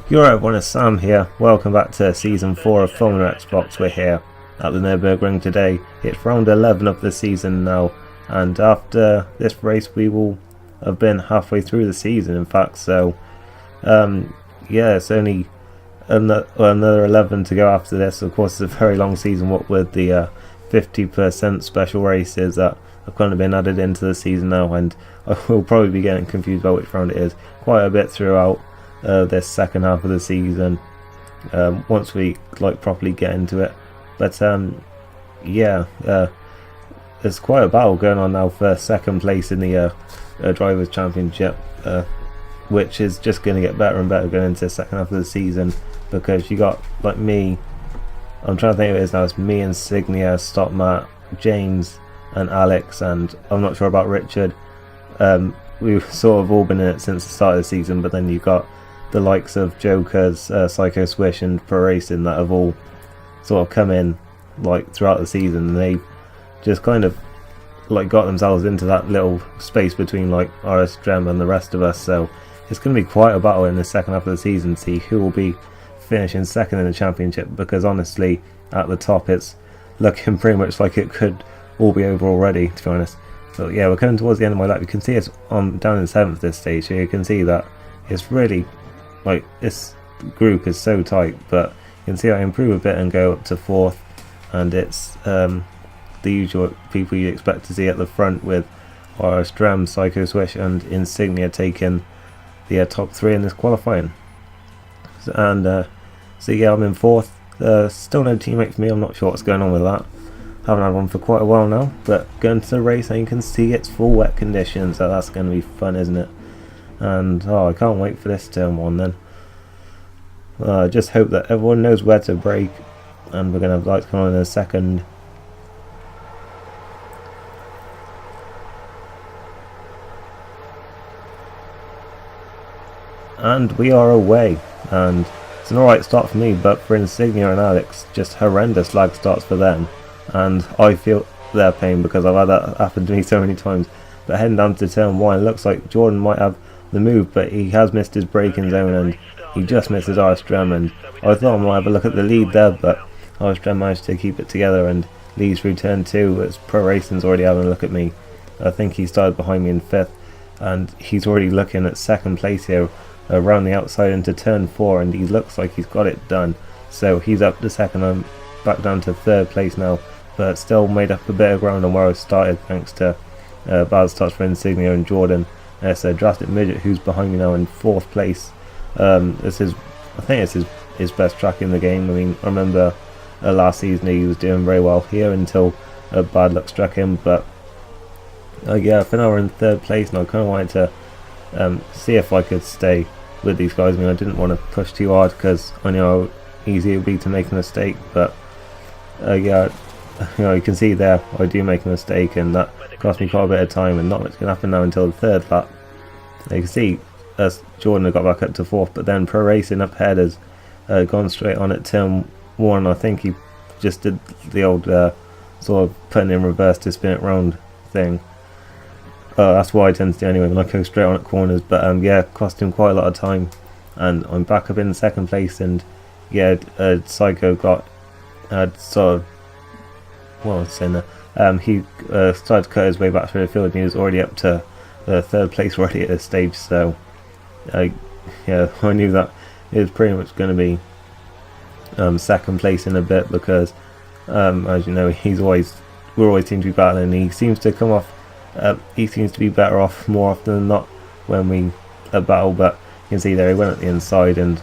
You're right, everyone, it's Sam here. Welcome back to Season 4 of Formula Xbox. We're here at the Nurburgring today. It's round 11 of the season now, and after this race we will have been halfway through the season, in fact, so yeah, it's only another 11 to go after this. Of course, it's a very long season, what with the 50% special races that have kind of been added into the season now, and I will probably be getting confused about which round it is quite a bit throughout this second half of the season once we properly get into it. But yeah, there's quite a battle going on now for second place in the Drivers' Championship, which is just going to get better and better going into the second half of the season, because you got me, I'm trying to think of it is now, it's me, Insignia, Stop Matt, James and Alex, and I'm not sure about Richard. We've sort of all been in it since the start of the season, but then you've got the likes of Jokers, Psycho Swish and Pro Racing that have all sort of come in throughout the season, and they just kind of got themselves into that little space between RS Drem and the rest of us. So it's going to be quite a battle in the second half of the season to see who will be finishing second in the championship, because honestly at the top it's looking pretty much like it could all be over already, to be honest. So yeah, we're coming towards the end of my lap. You can see it's down in 7th at this stage, so you can see that it's really this group is so tight, but you can see I improve a bit and go up to 4th, and it's the usual people you expect to see at the front, with RS Drem, Psycho Swish and Insignia taking the top 3 in this qualifying. So yeah, I'm in 4th. Still no teammate for me. I'm not sure what's going on with that. Haven't had one for quite a while now, but going to the race and you can see it's full wet conditions, so that's going to be fun, isn't it? And I can't wait for this turn 1 then. I just hope that everyone knows where to brake, and we're going to have lights come on in a second. And we are away, and it's an alright start for me, but for Insignia and Alex, just horrendous lag starts for them, and I feel their pain because I've had that happen to me so many times. But heading down to turn 1, it looks like Jordan might have the move, but he has missed his braking zone and he just missed his RS Drem, and I thought I might have a look at the lead there, but RS Drem managed to keep it together and leads through turn 2 as Pro Racing's already having a look at me. I think he started behind me in 5th, and he's already looking at second place here around the outside into turn 4, and he looks like he's got it done. So he's up to 2nd, I'm back down to 3rd place now, but still made up a bit of ground on where I started thanks to bad starts for Insignia and Jordan. So Drastic Midget, who's behind me now in 4th place. This is, I think it's his best track in the game. I mean, I remember last season he was doing very well here until bad luck struck him, but yeah, for now we're in 3rd place, and I kind of wanted to see if I could stay with these guys. I mean, I didn't want to push too hard because I know how easy it would be to make a mistake, but yeah, you can see there I do make a mistake, and that cost me quite a bit of time, and not much can happen now until the 3rd lap. You can see as Jordan had got back up to 4th, but then Pro Racing up ahead has gone straight on at turn 1. I think he just did the old sort of putting in reverse to spin it round thing. That's what I tend to do anyway when I go straight on at corners, but yeah, cost him quite a lot of time, and I'm back up in 2nd place. And yeah, Psycho got sort of, well, it's in there. He started to cut his way back through the field, and he was already up to 3rd place already at this stage. So yeah, I knew that it was pretty much going to be 2nd place in a bit, because as you know, we always seem to be battling. He seems to come off. He seems to be better off more often than not when we battle, but you can see there he went at the inside and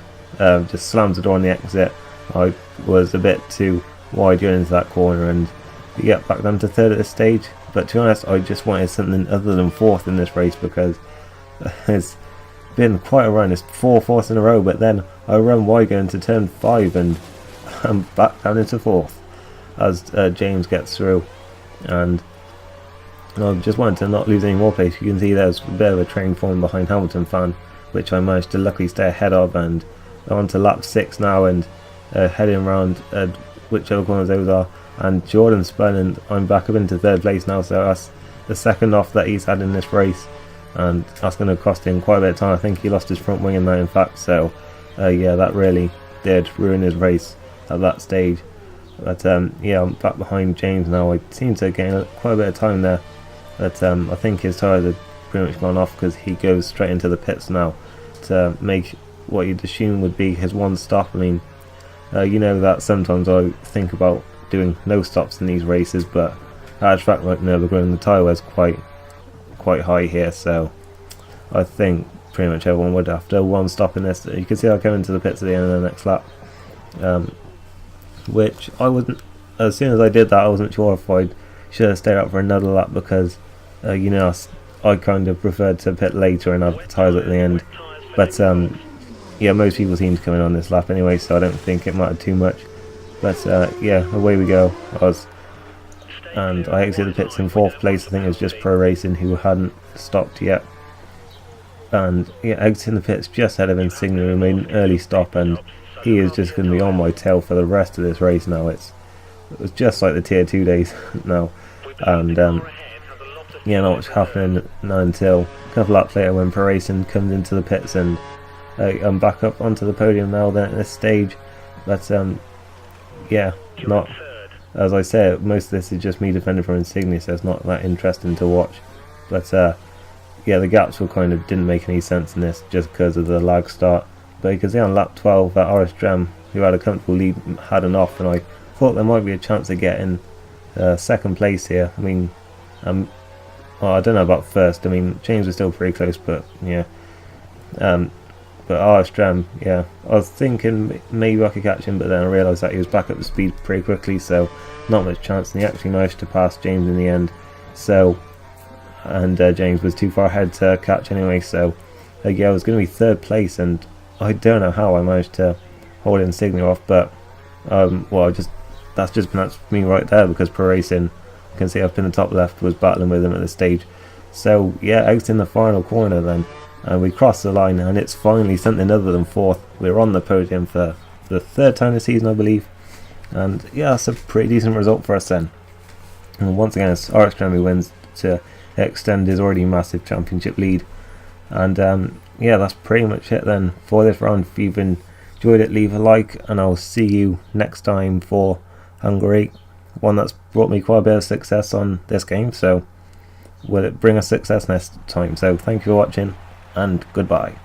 just slams the door on the exit. I was a bit too wide going into that corner, and we get back down to 3rd at this stage. But to be honest, I just wanted something other than 4th in this race, because it's been quite a run. It's 4 fourths in a row, but then I run wide going into turn 5 and I'm back down into 4th as James gets through, and I just wanted to not lose any more pace. You can see there's a bit of a train forming behind Hamilton Fan, which I managed to luckily stay ahead of, and on to lap 6 now, and heading around whichever corners those are, and Jordan spun, and I'm back up into 3rd place now, so that's the 2nd off that he's had in this race, and that's going to cost him quite a bit of time. I think he lost his front wing in that, in fact, so yeah, that really did ruin his race at that stage. But yeah, I'm back behind James now. I seem to gain quite a bit of time there, but I think his tyres had pretty much gone off because he goes straight into the pits now to make what you'd assume would be his one stop. I mean, you know that sometimes I think about doing no stops in these races, but at a track like Nurburgring, the tyre wear's quite high here, so I think pretty much everyone would have to one stop in this. You can see I come into the pits at the end of the next lap, which I wasn't. As soon as I did that, I wasn't sure if I should have stayed out for another lap because you know, I kind of preferred to pit later and have the tyres at the end. But yeah, most people seem to come in on this lap anyway, so I don't think it mattered too much. But yeah, away we go. And I exited the pits in 4th place. I think it was just Pro Racing who hadn't stopped yet. And yeah, exiting the pits just ahead of Insignia, who made an early stop, and he is just going to be on my tail for the rest of this race now. It was just like the Tier 2 days now. And yeah, not much happening now until a couple laps later when Pro Racing comes into the pits, and I'm back up onto the podium now then at this stage. But yeah, not, as I say, most of this is just me defending from Insignia, so it's not that interesting to watch. But yeah, the gaps were didn't make any sense in this just because of the lag start. But you can see on lap 12 that RS Drem, who had a comfortable lead, had an off, and I thought there might be a chance of getting 2nd place here. I mean, well, I don't know about 1st. I mean, James was still pretty close, but yeah. But RS Drem, yeah, I was thinking maybe I could catch him, but then I realised that he was back up to speed pretty quickly, so not much chance, and he actually managed to pass James in the end. So, and James was too far ahead to catch anyway, so yeah, I was going to be 3rd place, and I don't know how I managed to hold Insignia off, but well, that's me right there, because Pro Racing, you can see up in the top left, was battling with him at this stage. So yeah, exiting the final corner then, and we crossed the line, and it's finally something other than 4th. We're on the podium for the 3rd time this season, I believe, and yeah, that's a pretty decent result for us then. And once again, it's RX Drem who wins to extend his already massive championship lead. And yeah, that's pretty much it then for this round. If you've enjoyed it, leave a like, and I'll see you next time for Hungary, one that's brought me quite a bit of success on this game, so will it bring us success next time. So thank you for watching, and goodbye.